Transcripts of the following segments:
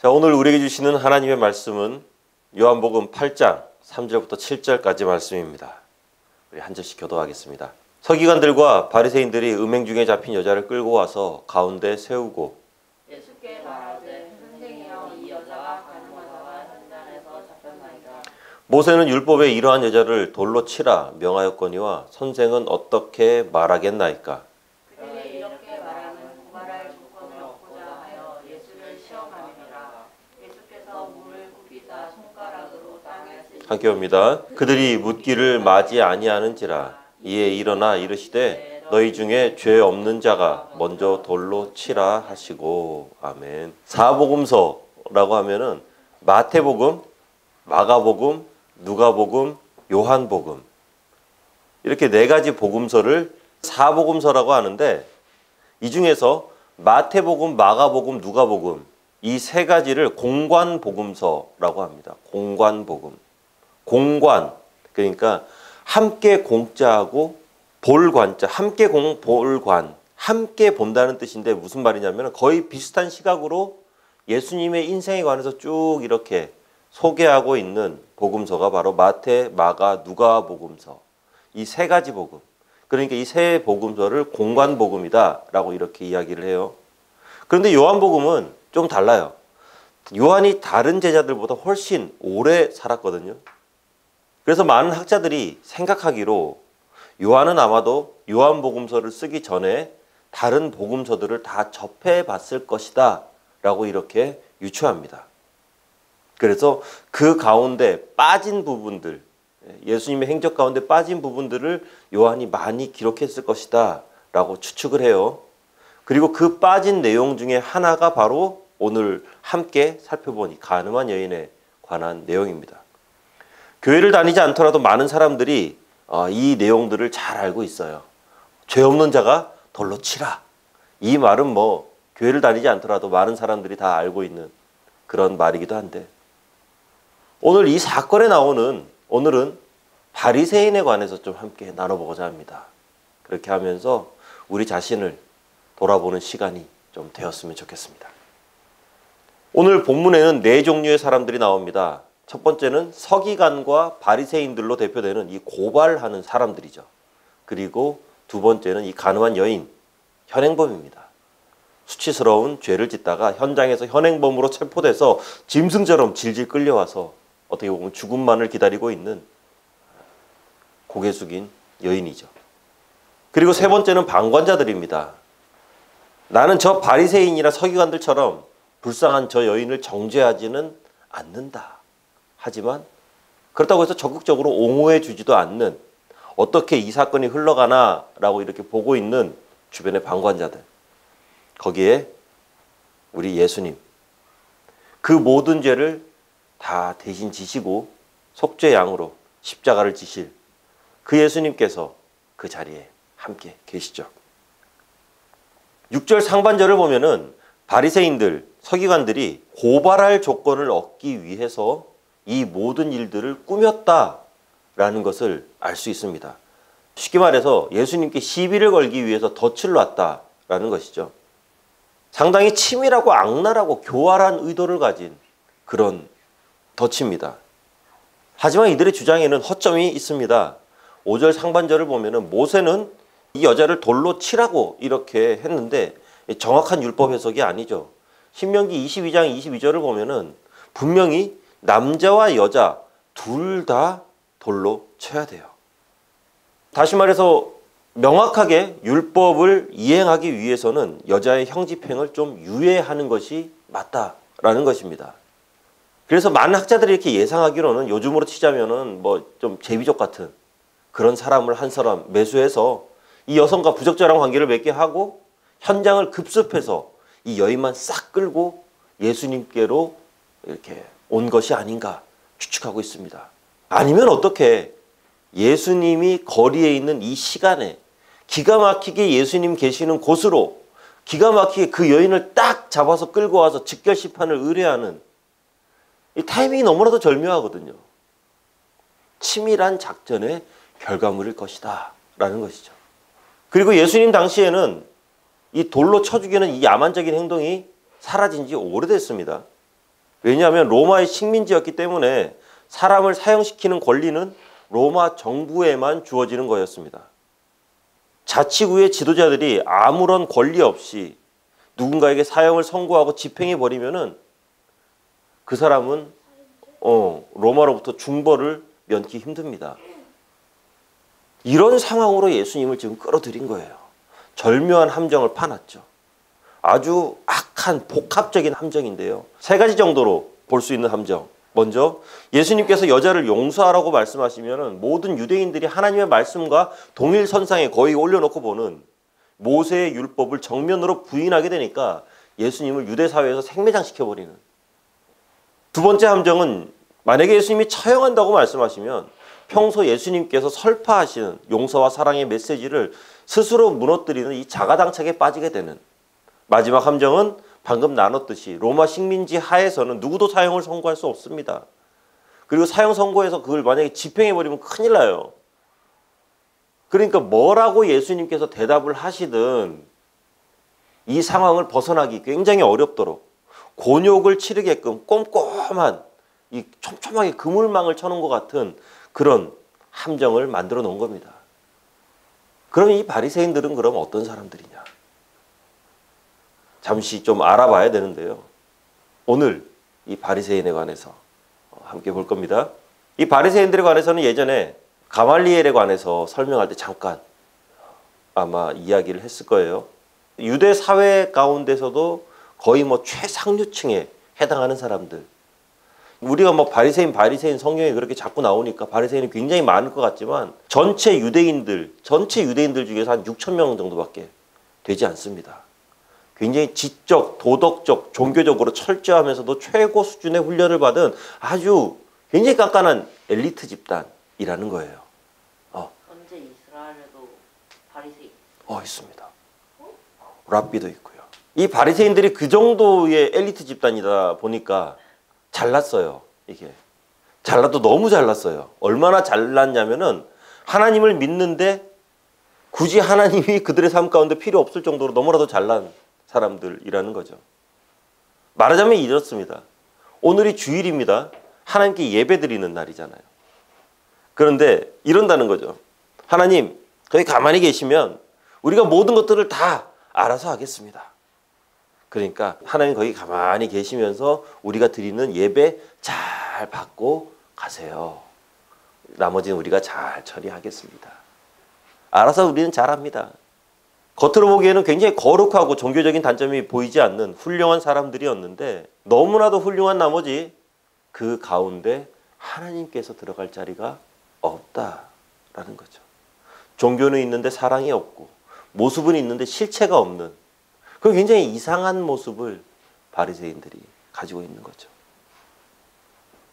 자, 오늘 우리에게 주시는 하나님의 말씀은 요한복음 8장 3절부터 7절까지 말씀입니다. 우리 한 절씩 교도하겠습니다. 서기관들과 바리새인들이 음행 중에 잡힌 여자를 끌고 와서 가운데 세우고 예수께 말하되 선생이여 이 여자가 가늠하다가 현장에서 잡혔나이다. 모세는 율법에 이러한 여자를 돌로 치라 명하였거니와 선생은 어떻게 말하겠나이까? 그들이 이렇게 말하는 고발할 조건을 얻고자 하여 예수를 시험함이니라. 예수께서 물을 굽히사 손가락으로 땅에 쓰시고 함께 옵니다. 그들이 묻기를 마지 아니하는지라. 이에 일어나 이르시되 너희 중에 죄 없는 자가 먼저 돌로 치라 하시고. 아멘. 사복음서라고 하면은 마태복음, 마가복음, 누가복음, 요한복음 이렇게 네 가지 복음서를 사복음서라고 하는데, 이 중에서 마태복음, 마가복음, 누가복음 이 세 가지를 공관복음서라고 합니다. 공관복음. 공관, 그러니까 함께 공자하고 볼관자, 함께 볼관, 함께 본다는 뜻인데 무슨 말이냐면 거의 비슷한 시각으로 예수님의 인생에 관해서 쭉 이렇게 소개하고 있는 복음서가 바로 마태, 마가, 누가복음서. 이 세 가지 복음. 그러니까 이 세 복음서를 공관복음이다라고 이렇게 이야기를 해요. 그런데 요한복음은 좀 달라요. 요한이 다른 제자들보다 훨씬 오래 살았거든요. 그래서 많은 학자들이 생각하기로 요한은 아마도 요한복음서를 쓰기 전에 다른 복음서들을 다 접해봤을 것이다 라고 이렇게 유추합니다. 그래서 그 가운데 빠진 부분들, 예수님의 행적 가운데 빠진 부분들을 요한이 많이 기록했을 것이다 라고 추측을 해요. 그리고 그 빠진 내용 중에 하나가 바로 오늘 함께 살펴본 이 가늠한 여인에 관한 내용입니다. 교회를 다니지 않더라도 많은 사람들이 이 내용들을 잘 알고 있어요. 죄 없는 자가 돌로 치라. 이 말은 교회를 다니지 않더라도 많은 사람들이 다 알고 있는 그런 말이기도 한데, 오늘 이 사건에 나오는 오늘은 바리새인에 관해서 좀 함께 나눠보고자 합니다. 그렇게 하면서 우리 자신을 돌아보는 시간이 좀 되었으면 좋겠습니다. 오늘 본문에는 네 종류의 사람들이 나옵니다. 첫 번째는 서기관과 바리새인들로 대표되는 이 고발하는 사람들이죠. 그리고 두 번째는 이 가늠한 여인, 현행범입니다. 수치스러운 죄를 짓다가 현장에서 현행범으로 체포돼서 짐승처럼 질질 끌려와서 어떻게 보면 죽음만을 기다리고 있는 고개 숙인 여인이죠. 그리고 세 번째는 방관자들입니다. 나는 저 바리새인이나 서기관들처럼 불쌍한 저 여인을 정죄하지는 않는다. 하지만 그렇다고 해서 적극적으로 옹호해 주지도 않는, 어떻게 이 사건이 흘러가나라고 이렇게 보고 있는 주변의 방관자들. 거기에 우리 예수님, 그 모든 죄를 다 대신 지시고 속죄양으로 십자가를 지실 그 예수님께서 그 자리에 함께 계시죠. 6절 상반절을 보면은 바리새인들, 서기관들이 고발할 조건을 얻기 위해서 이 모든 일들을 꾸몄다라는 것을 알 수 있습니다. 쉽게 말해서 예수님께 시비를 걸기 위해서 덫을 놨다라는 것이죠. 상당히 치밀하고 악랄하고 교활한 의도를 가진 그런 덫입니다. 하지만 이들의 주장에는 허점이 있습니다. 5절 상반절을 보면은 모세는 이 여자를 돌로 치라고 이렇게 했는데 정확한 율법 해석이 아니죠. 신명기 22장 22절을 보면은 분명히 남자와 여자 둘 다 돌로 쳐야 돼요. 다시 말해서 명확하게 율법을 이행하기 위해서는 여자의 형집행을 좀 유예하는 것이 맞다라는 것입니다. 그래서 많은 학자들이 이렇게 예상하기로는 요즘으로 치자면은 좀 제비족 같은 그런 사람을 한 사람 매수해서 이 여성과 부적절한 관계를 맺게 하고 현장을 급습해서 이 여인만 싹 끌고 예수님께로 이렇게 온 것이 아닌가 추측하고 있습니다. 아니면 어떻게 예수님이 거리에 있는 이 시간에 기가 막히게 예수님 계시는 곳으로 기가 막히게 그 여인을 딱 잡아서 끌고 와서 즉결심판을 의뢰하는 이 타이밍이 너무나도 절묘하거든요. 치밀한 작전의 결과물일 것이다 라는 것이죠. 그리고 예수님 당시에는 이 돌로 쳐 죽이는 이 야만적인 행동이 사라진 지 오래됐습니다. 왜냐하면 로마의 식민지였기 때문에 사람을 사형시키는 권리는 로마 정부에만 주어지는 거였습니다. 자치구의 지도자들이 아무런 권리 없이 누군가에게 사형을 선고하고 집행해버리면은 그 사람은 로마로부터 중벌을 면키 힘듭니다. 이런 상황으로 예수님을 지금 끌어들인 거예요. 절묘한 함정을 파놨죠. 아주 악한 복합적인 함정인데요. 세 가지 정도로 볼 수 있는 함정. 먼저 예수님께서 여자를 용서하라고 말씀하시면 모든 유대인들이 하나님의 말씀과 동일선상에 거의 올려놓고 보는 모세의 율법을 정면으로 부인하게 되니까 예수님을 유대 사회에서 생매장시켜버리는. 두 번째 함정은 만약에 예수님이 처형한다고 말씀하시면 평소 예수님께서 설파하시는 용서와 사랑의 메시지를 스스로 무너뜨리는 이 자가당착에 빠지게 되는. 마지막 함정은 방금 나눴듯이 로마 식민지 하에서는 누구도 사형을 선고할 수 없습니다. 그리고 사형 선고해서 그걸 만약에 집행해버리면 큰일 나요. 그러니까 뭐라고 예수님께서 대답을 하시든 이 상황을 벗어나기 굉장히 어렵도록 곤욕을 치르게끔 꼼꼼한 이 촘촘하게 그물망을 쳐놓은 것 같은 그런 함정을 만들어 놓은 겁니다. 그럼 이 바리새인들은 그럼 어떤 사람들이냐? 잠시 좀 알아봐야 되는데요. 오늘 이 바리새인에 관해서 함께 볼 겁니다. 이 바리새인들에 관해서는 예전에 가말리엘에 관해서 설명할 때 잠깐 아마 이야기를 했을 거예요. 유대 사회 가운데서도 거의 최상류층에 해당하는 사람들. 우리가 바리새인 성경에 그렇게 자꾸 나오니까 바리새인이 굉장히 많을 것 같지만 전체 유대인들 중에서 한 6천 명 정도밖에 되지 않습니다. 굉장히 지적, 도덕적, 종교적으로 철저하면서도 최고 수준의 훈련을 받은 아주 굉장히 깐깐한 엘리트 집단이라는 거예요. 언제 이스라엘에도 바리새인? 있습니다. 랍비도 있고요. 이 바리새인들이 그 정도의 엘리트 집단이다 보니까 잘났어요. 이게 잘나도 너무 잘났어요. 얼마나 잘났냐면은 하나님을 믿는데 굳이 하나님이 그들의 삶 가운데 필요 없을 정도로 너무나도 잘난 사람들이라는 거죠. 말하자면 이렇습니다. 오늘이 주일입니다. 하나님께 예배드리는 날이잖아요. 그런데 이런다는 거죠. 하나님, 거기 가만히 계시면 우리가 모든 것들을 다 알아서 하겠습니다. 그러니까 하나님 거기 가만히 계시면서 우리가 드리는 예배 잘 받고 가세요. 나머지는 우리가 잘 처리하겠습니다. 알아서 우리는 잘합니다. 겉으로 보기에는 굉장히 거룩하고 종교적인 단점이 보이지 않는 훌륭한 사람들이었는데 너무나도 훌륭한 나머지 그 가운데 하나님께서 들어갈 자리가 없다라는 거죠. 종교는 있는데 사랑이 없고 모습은 있는데 실체가 없는 그 굉장히 이상한 모습을 바리새인들이 가지고 있는 거죠.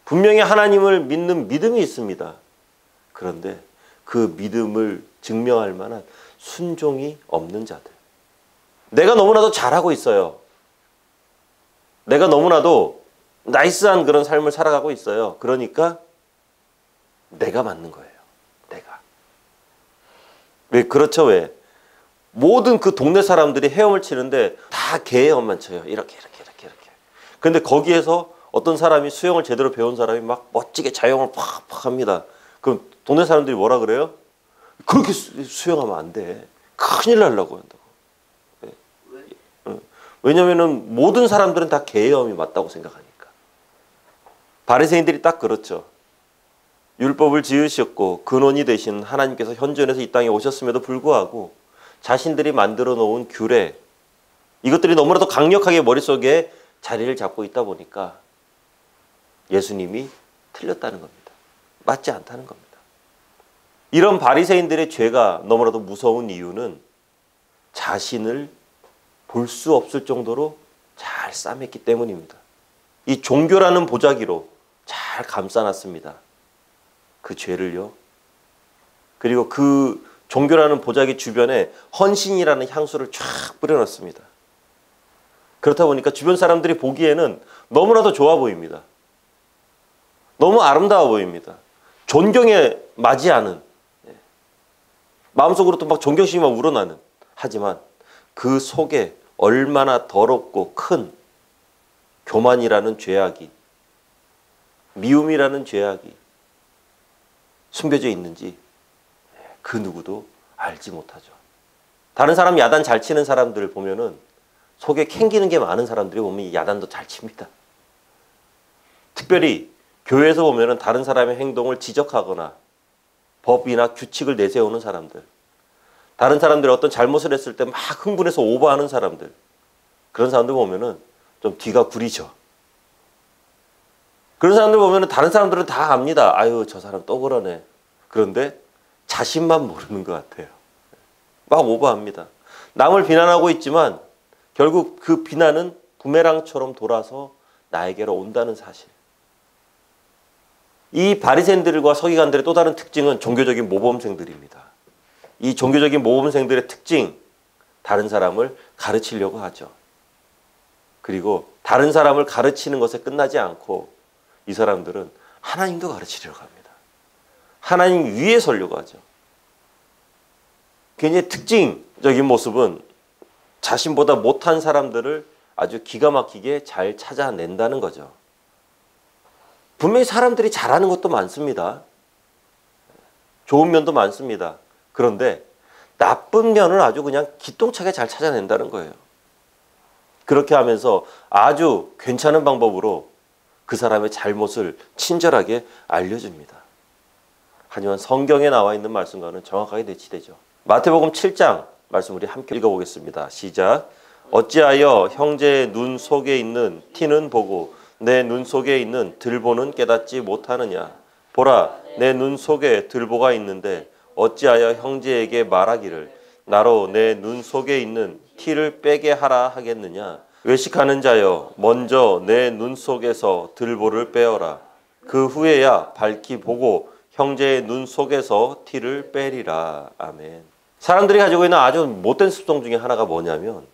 분명히 하나님을 믿는 믿음이 있습니다. 그런데 그 믿음을 증명할 만한 순종이 없는 자들. 내가 너무나도 잘하고 있어요. 내가 너무나도 나이스한 그런 삶을 살아가고 있어요. 그러니까 내가 맞는 거예요. 내가. 왜 그렇죠? 왜? 모든 그 동네 사람들이 헤엄을 치는데 다 개의 엄만 쳐요. 이렇게. 근데 거기에서 어떤 사람이 수영을 제대로 배운 사람이 막 멋지게 자영을 팍팍 합니다. 그럼 동네 사람들이 뭐라 그래요? 그렇게 수영하면 안 돼. 큰일 나려고 한다고. 왜냐면은 모든 사람들은 다 개의 엄이 맞다고 생각하니까. 바리새인들이 딱 그렇죠. 율법을 지으셨고 근원이 되신 하나님께서 현존해서 이 땅에 오셨음에도 불구하고 자신들이 만들어 놓은 규례, 이것들이 너무나도 강력하게 머릿속에 자리를 잡고 있다 보니까 예수님이 틀렸다는 겁니다. 맞지 않다는 겁니다. 이런 바리새인들의 죄가 너무나도 무서운 이유는 자신을 볼 수 없을 정도로 잘 싸맸기 때문입니다. 이 종교라는 보자기로 잘 감싸놨습니다. 그 죄를요. 그리고 그 종교라는 보자기 주변에 헌신이라는 향수를 쫙 뿌려놨습니다. 그렇다 보니까 주변 사람들이 보기에는 너무나도 좋아 보입니다. 너무 아름다워 보입니다. 존경에 맞이 않은, 마음속으로 또 막 존경심이 막 우러나는, 하지만 그 속에 얼마나 더럽고 큰 교만이라는 죄악이 미움이라는 죄악이 숨겨져 있는지 그 누구도 알지 못하죠. 다른 사람 야단 잘 치는 사람들 보면은 속에 캥기는 게 많은 사람들이 보면 이 야단도 잘 칩니다. 특별히 교회에서 보면은 다른 사람의 행동을 지적하거나 법이나 규칙을 내세우는 사람들, 다른 사람들이 어떤 잘못을 했을 때 막 흥분해서 오버하는 사람들, 그런 사람들 보면은 좀 뒤가 구리죠. 그런 사람들 보면은 다른 사람들은 다 압니다. 아유, 저 사람 또 그러네. 그런데 자신만 모르는 것 같아요. 막 오버합니다. 남을 비난하고 있지만 결국 그 비난은 부메랑처럼 돌아서 나에게로 온다는 사실. 이 바리새인들과 서기관들의 또 다른 특징은 종교적인 모범생들입니다. 이 종교적인 모범생들의 특징, 다른 사람을 가르치려고 하죠. 그리고 다른 사람을 가르치는 것에 끝나지 않고 이 사람들은 하나님도 가르치려고 합니다. 하나님 위에 서려고 하죠. 굉장히 특징적인 모습은 자신보다 못한 사람들을 아주 기가 막히게 잘 찾아낸다는 거죠. 분명히 사람들이 잘하는 것도 많습니다. 좋은 면도 많습니다. 그런데 나쁜 면을 아주 그냥 기똥차게 잘 찾아낸다는 거예요. 그렇게 하면서 아주 괜찮은 방법으로 그 사람의 잘못을 친절하게 알려줍니다. 하지만 성경에 나와 있는 말씀과는 정확하게 대치되죠. 마태복음 7장 말씀 우리 함께 읽어보겠습니다. 시작. 어찌하여 형제의 눈 속에 있는 티는 보고 내 눈 속에 있는 들보는 깨닫지 못하느냐. 보라, 내 눈 속에 들보가 있는데 어찌하여 형제에게 말하기를 나로 내 눈 속에 있는 티를 빼게 하라 하겠느냐. 외식하는 자여, 먼저 내 눈 속에서 들보를 빼어라. 그 후에야 밝히 보고 형제의 눈 속에서 티를 빼리라. 아멘. 사람들이 가지고 있는 아주 못된 습성 중에 하나가 뭐냐면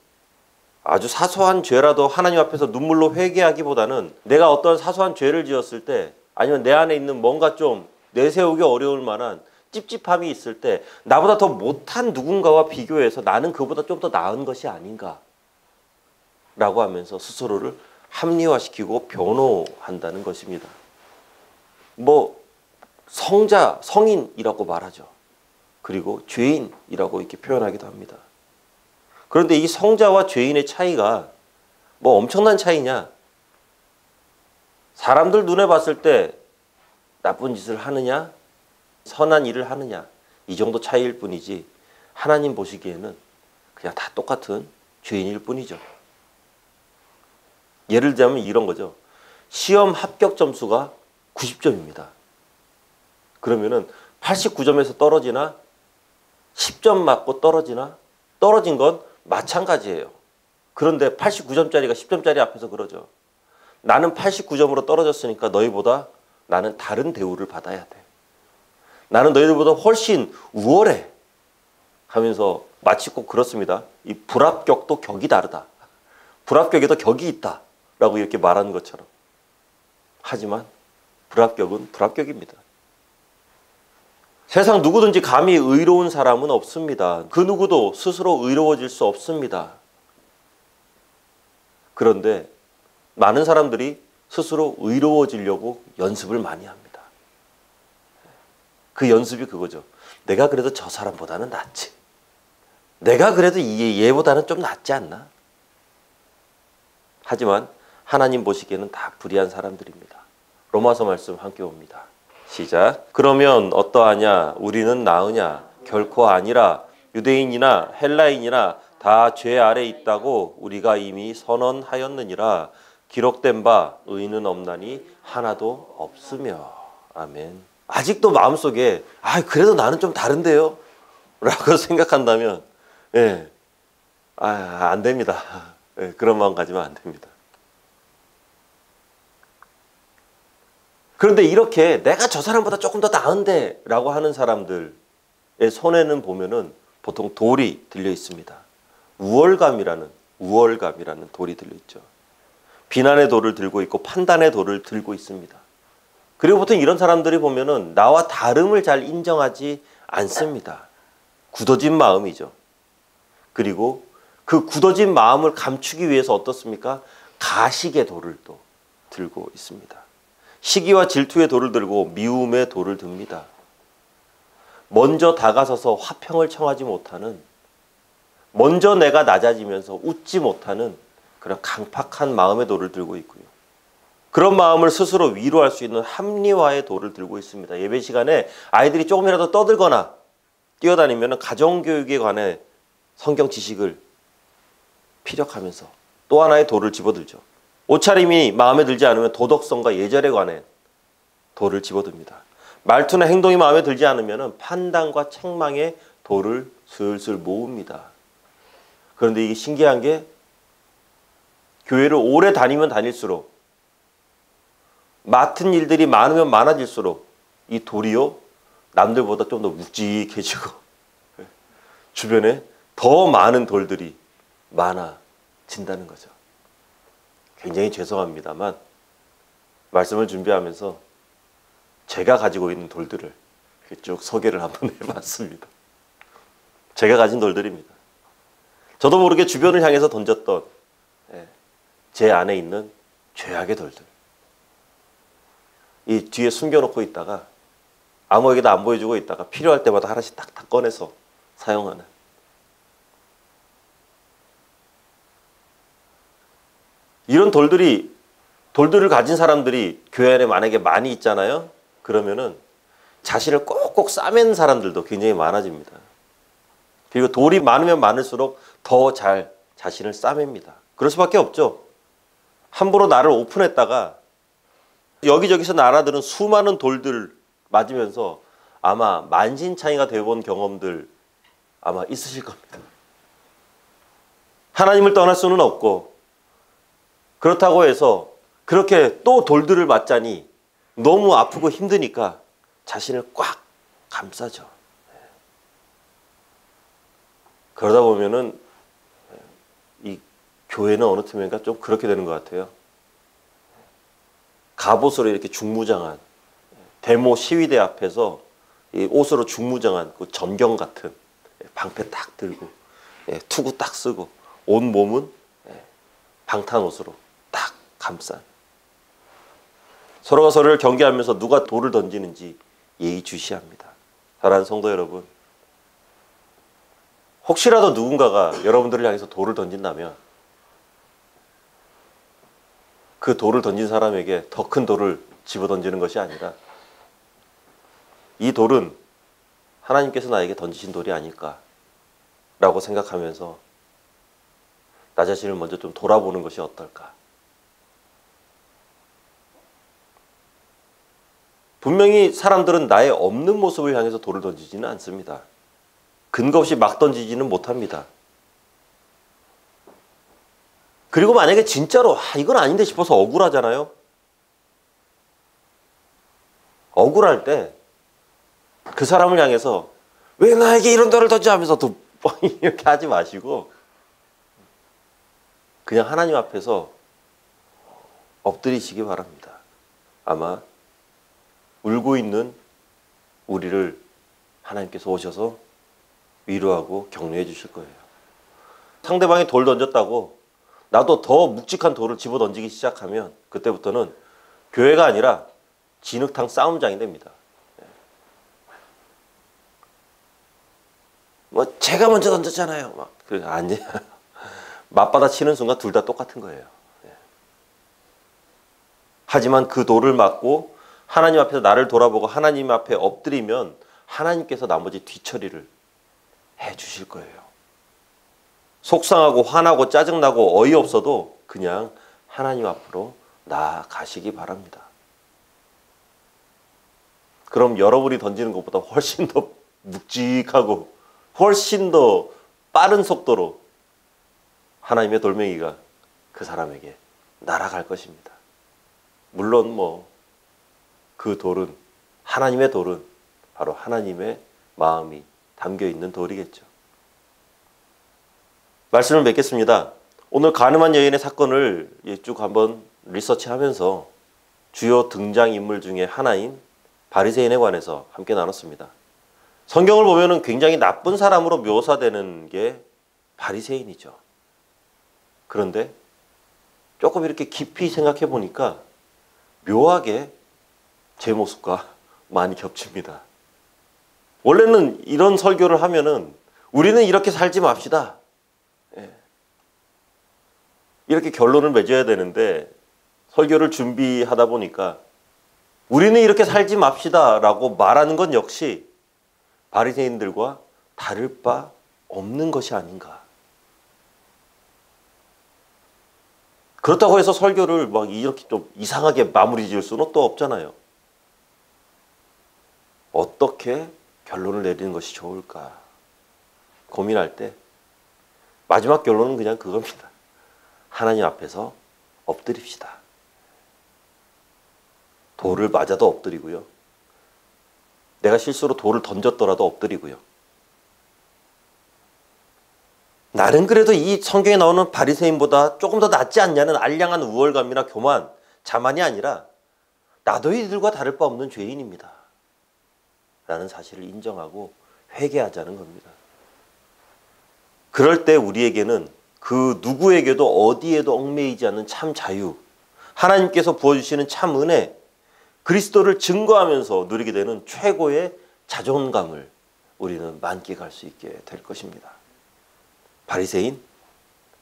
아주 사소한 죄라도 하나님 앞에서 눈물로 회개하기보다는 내가 어떤 사소한 죄를 지었을 때 아니면 내 안에 있는 뭔가 좀 내세우기 어려울 만한 찝찝함이 있을 때 나보다 더 못한 누군가와 비교해서 나는 그보다 좀 더 나은 것이 아닌가 라고 하면서 스스로를 합리화시키고 변호한다는 것입니다. 뭐 성자, 성인이라고 말하죠. 그리고 죄인이라고 이렇게 표현하기도 합니다. 그런데 이 성자와 죄인의 차이가 뭐 엄청난 차이냐? 사람들 눈에 봤을 때 나쁜 짓을 하느냐? 선한 일을 하느냐? 이 정도 차이일 뿐이지 하나님 보시기에는 그냥 다 똑같은 죄인일 뿐이죠. 예를 들자면 이런 거죠. 시험 합격 점수가 90점입니다. 그러면은 89점에서 떨어지나 10점 맞고 떨어지나 떨어진 건 마찬가지예요. 그런데 89점짜리가 10점짜리 앞에서 그러죠. 나는 89점으로 떨어졌으니까 너희보다 나는 다른 대우를 받아야 돼. 나는 너희들보다 훨씬 우월해. 하면서 마치 꼭 그렇습니다. 이 불합격도 격이 다르다. 불합격에도 격이 있다. 라고 이렇게 말하는 것처럼. 하지만 불합격은 불합격입니다. 세상 누구든지 감히 의로운 사람은 없습니다. 그 누구도 스스로 의로워질 수 없습니다. 그런데 많은 사람들이 스스로 의로워지려고 연습을 많이 합니다. 그 연습이 그거죠. 내가 그래도 저 사람보다는 낫지. 내가 그래도 얘보다는 좀 낫지 않나? 하지만 하나님 보시기에는 다 불의한 사람들입니다. 로마서 말씀 함께 봅니다. 시작. 그러면 어떠하냐? 우리는 나으냐? 결코 아니라 유대인이나 헬라인이나 다 죄 아래 있다고 우리가 이미 선언하였느니라. 기록된 바 의는 없나니 하나도 없으며. 아멘. 아직도 마음속에 그래도 나는 좀 다른데요? 라고 생각한다면 안 됩니다. 그런 마음 가지면 안 됩니다. 그런데 이렇게 내가 저 사람보다 조금 더 나은데 라고 하는 사람들의 손에는 보면은 보통 돌이 들려 있습니다. 우월감이라는 돌이 들려 있죠. 비난의 돌을 들고 있고 판단의 돌을 들고 있습니다. 그리고 보통 이런 사람들이 보면은 나와 다름을 잘 인정하지 않습니다. 굳어진 마음이죠. 그리고 그 굳어진 마음을 감추기 위해서 어떻습니까? 가식의 돌을 또 들고 있습니다. 시기와 질투의 돌을 들고 미움의 돌을 듭니다. 먼저 다가서서 화평을 청하지 못하는, 먼저 내가 낮아지면서 웃지 못하는 그런 강팍한 마음의 돌을 들고 있고요. 그런 마음을 스스로 위로할 수 있는 합리화의 돌을 들고 있습니다. 예배 시간에 아이들이 조금이라도 떠들거나 뛰어다니면 가정교육에 관해 성경 지식을 피력하면서 또 하나의 돌을 집어들죠. 옷차림이 마음에 들지 않으면 도덕성과 예절에 관해 돌을 집어듭니다. 말투나 행동이 마음에 들지 않으면 판단과 책망의 돌을 슬슬 모읍니다. 그런데 이게 신기한 게 교회를 오래 다니면 다닐수록 맡은 일들이 많으면 많아질수록 이 돌이요 남들보다 좀 더 묵직해지고 주변에 더 많은 돌들이 많아진다는 거죠. 굉장히 죄송합니다만 말씀을 준비하면서 제가 가지고 있는 돌들을 쭉 소개를 한번 해봤습니다. 제가 가진 돌들입니다. 저도 모르게 주변을 향해서 던졌던 제 안에 있는 죄악의 돌들. 이 뒤에 숨겨놓고 있다가 아무에게도 안 보여주고 있다가 필요할 때마다 하나씩 딱딱 꺼내서 사용하는. 이런 돌들을 가진 사람들이 교회 안에 만약에 많이 있잖아요. 그러면은 자신을 꼭꼭 싸맨 사람들도 굉장히 많아집니다. 그리고 돌이 많으면 많을수록 더 잘 자신을 싸맵니다. 그럴 수밖에 없죠. 함부로 나를 오픈했다가 여기저기서 날아드는 수많은 돌들 맞으면서 아마 만신창이가 되어본 경험들 아마 있으실 겁니다. 하나님을 떠날 수는 없고 그렇다고 해서 그렇게 또 돌들을 맞자니 너무 아프고 힘드니까 자신을 꽉 감싸죠. 그러다 보면은 이 교회는 어느 틈인가 좀 그렇게 되는 것 같아요. 갑옷으로 이렇게 중무장한 데모 시위대 앞에서 이 옷으로 중무장한 그 전경 같은 방패 딱 들고 투구 딱 쓰고 온 몸은 방탄 옷으로 딱 감싼, 서로가 서로를 경계하면서 누가 돌을 던지는지 예의주시합니다. 사랑하는 성도 여러분, 혹시라도 누군가가 여러분들을 향해서 돌을 던진다면 그 돌을 던진 사람에게 더 큰 돌을 집어던지는 것이 아니라 이 돌은 하나님께서 나에게 던지신 돌이 아닐까라고 생각하면서 나 자신을 먼저 좀 돌아보는 것이 어떨까. 분명히 사람들은 나의 없는 모습을 향해서 돌을 던지지는 않습니다. 근거 없이 막 던지지는 못합니다. 그리고 만약에 진짜로 이건 아닌데 싶어서 억울하잖아요. 억울할 때 그 사람을 향해서 왜 나에게 이런 돌을 던져 하면서 또 이렇게 하지 마시고 그냥 하나님 앞에서 엎드리시기 바랍니다. 아마 울고 있는 우리를 하나님께서 오셔서 위로하고 격려해 주실 거예요. 상대방이 돌 던졌다고 나도 더 묵직한 돌을 집어 던지기 시작하면 그때부터는 교회가 아니라 진흙탕 싸움장이 됩니다. 뭐 제가 먼저 던졌잖아요. 막 아니 맞받아 치는 순간 둘 다 똑같은 거예요. 하지만 그 돌을 맞고 하나님 앞에서 나를 돌아보고 하나님 앞에 엎드리면 하나님께서 나머지 뒤처리를 해 주실 거예요. 속상하고 화나고 짜증나고 어이없어도 그냥 하나님 앞으로 나아가시기 바랍니다. 그럼 여러분이 던지는 것보다 훨씬 더 묵직하고 훨씬 더 빠른 속도로 하나님의 돌멩이가 그 사람에게 날아갈 것입니다. 물론 그 돌은, 하나님의 돌은 바로 하나님의 마음이 담겨 있는 돌이겠죠. 말씀을 맺겠습니다. 오늘 가늠한 여인의 사건을 쭉 한번 리서치하면서 주요 등장인물 중에 하나인 바리새인에 관해서 함께 나눴습니다. 성경을 보면은 굉장히 나쁜 사람으로 묘사되는 게 바리새인이죠. 그런데 조금 이렇게 깊이 생각해 보니까 묘하게 제 모습과 많이 겹칩니다. 원래는 이런 설교를 하면은 우리는 이렇게 살지 맙시다. 이렇게 결론을 맺어야 되는데 설교를 준비하다 보니까 우리는 이렇게 살지 맙시다 라고 말하는 건 역시 바리새인들과 다를 바 없는 것이 아닌가. 그렇다고 해서 설교를 막 이렇게 좀 이상하게 마무리 지을 수는 또 없잖아요. 어떻게 결론을 내리는 것이 좋을까 고민할 때 마지막 결론은 그냥 그겁니다. 하나님 앞에서 엎드립시다. 돌을 맞아도 엎드리고요. 내가 실수로 돌을 던졌더라도 엎드리고요. 나는 그래도 이 성경에 나오는 바리새인보다 조금 더 낫지 않냐는 알량한 우월감이나 교만, 자만이 아니라 나도 이들과 다를 바 없는 죄인입니다. 라는 사실을 인정하고 회개하자는 겁니다. 그럴 때 우리에게는 그 누구에게도 어디에도 얽매이지 않는 참 자유, 하나님께서 부어주시는 참 은혜, 그리스도를 증거하면서 누리게 되는 최고의 자존감을 우리는 만끽할 수 있게 될 것입니다. 바리새인,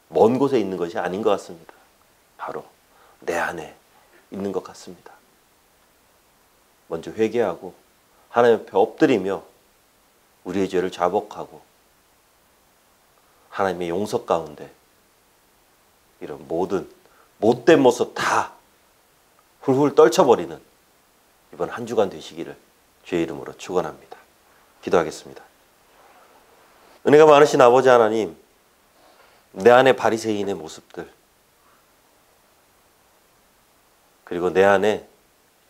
먼 곳에 있는 것이 아닌 것 같습니다. 바로 내 안에 있는 것 같습니다. 먼저 회개하고 하나님 앞에 엎드리며 우리의 죄를 자복하고 하나님의 용서 가운데 이런 모든 못된 모습 다 훌훌 떨쳐버리는 이번 한 주간 되시기를 주의 이름으로 축원합니다. 기도하겠습니다. 은혜가 많으신 아버지 하나님, 내 안에 바리새인의 모습들, 그리고 내 안에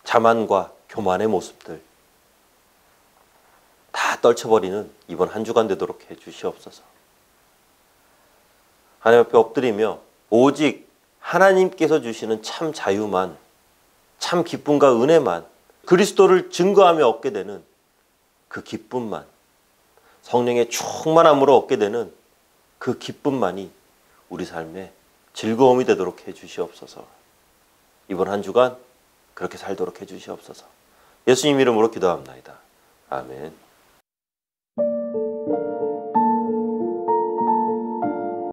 자만과 교만의 모습들 다 떨쳐버리는 이번 한 주간 되도록 해주시옵소서. 하나님 앞에 엎드리며 오직 하나님께서 주시는 참 자유만, 참 기쁨과 은혜만, 그리스도를 증거하며 얻게 되는 그 기쁨만, 성령의 충만함으로 얻게 되는 그 기쁨만이 우리 삶의 즐거움이 되도록 해주시옵소서. 이번 한 주간 그렇게 살도록 해주시옵소서. 예수님 이름으로 기도합나이다. 아멘.